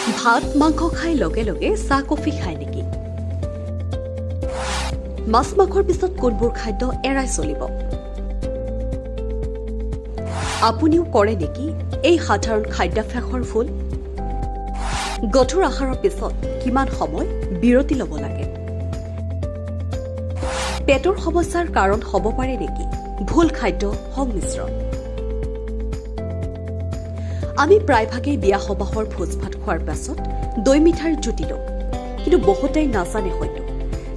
ভাত মাংস খাই লগে লগে চাহ কফি খায় নেকি? মাছ মাংসৰ পিছত কোনবোৰ খাদ্য এৰাই চলিব? আপুনিও কৰে নেকি এই সাধাৰণ খাদ্যাভ্যাসৰ ভুল? গধুৰ আহাৰৰ পিছত কিমান সময় বিৰতি ল'ব লাগে? পেটৰ সমস্যাৰ কাৰণ হ'ব পাৰে নেকি ভুল খাদ্য সংমিশ্ৰণ? আমি প্ৰায়ভাগেই বিয়া সবাহৰ ভোজ ভাত খোৱাৰ পাছত দৈ মিঠাইৰ জুতি লওঁ, কিন্তু বহুতেই নাজানে হয়তো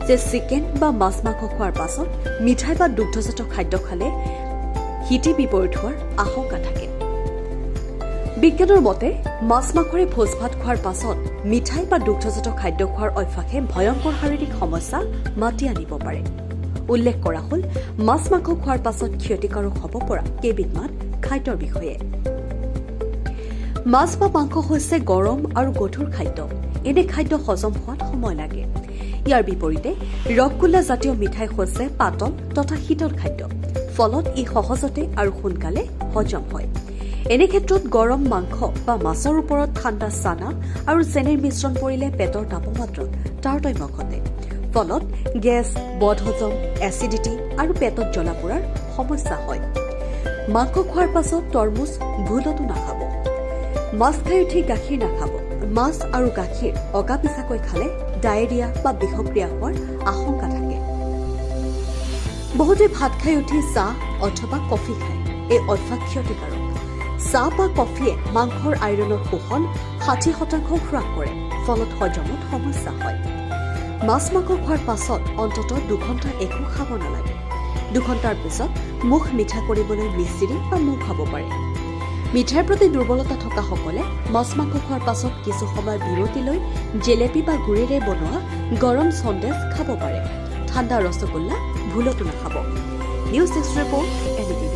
যে চিকেন বা মাছ মাংস খোৱাৰ পাছত মিঠাই বা দুগ্ধজাত খাদ্য খালে হিতি বিপৰীত হোৱাৰ আশংকা থাকে। বিজ্ঞানৰ মতে মাছ মাংসৰে ভোজ ভাত খোৱাৰ পাছত মিঠাই বা দুগ্ধজাত খাদ্য খোৱাৰ অভ্যাসে ভয়ংকৰ শাৰীৰিক সমস্যা মাতি আনিব পাৰে। উল্লেখ কৰা হ'ল মাছ মাংস খোৱাৰ পাছত ক্ষতিকাৰক হ'ব পৰা কেইবিধমান খাদ্যৰ বিষয়ে। মাছ বা মাংস হৈছে গৰম আৰু গধুৰ খাদ্য। এনে খাদ্য হজম হোৱাত সময় লাগে। ইয়াৰ বিপৰীতে ৰসগোল্লা জাতীয় মিঠাই হৈছে পাতল তথা শীতল খাদ্য, ফলত ই সহজতে আৰু সোনকালে হজম হয়। এনে ক্ষেত্ৰত গৰম মাংস বা মাছৰ ওপৰত ঠাণ্ডা চানা আৰু চেনিৰ মিশ্ৰণ পৰিলে পেটৰ তাপমাত্ৰাত তাৰতম্য ঘটে, ফলত গেছ, বদহজম, এচিডিটি আৰু পেটত জ্বলা পোৰাৰ সমস্যা হয়। মাংস খোৱাৰ পাছত তৰমুজ ভুলতো নাখাব। মাছ খাই উঠি গাখীৰ নাখাব। মাছ আৰু গাখীৰ অগা-পিছাকৈ খালে ডায়েৰিয়া বা বিষক্ৰিয়া হোৱাৰ আশংকা থাকে। বহুতে ভাত খাই উঠি চাহ অথবা কফি খায়। এই অভ্যাস ক্ষতিকাৰক। চাহ বা কফিয়ে মাংসৰ আইৰণৰ শোষণ 60% হ্ৰাস কৰে, ফলত হজমত সমস্যা হয়। মাছ মাংস খোৱাৰ পাছত অন্ততঃ 2 ঘণ্টা একো খাব নালাগে। 2 ঘণ্টাৰ পিছত মুখ মিঠা কৰিবলৈ মিচিৰি বা মৌ খাব পাৰে। মিঠাইৰ প্ৰতি দুৰ্বলতা থকা সকলে মাছ মাংস খোৱাৰ পাছত কিছু সময় বিৰতি লৈ জেলেপি বা গুড়েৰে বনোৱা গৰম সন্দেশ খাব পাৰে। ঠাণ্ডা ৰসগোল্লা ভুলতো নাখাব। News desk report NDTV।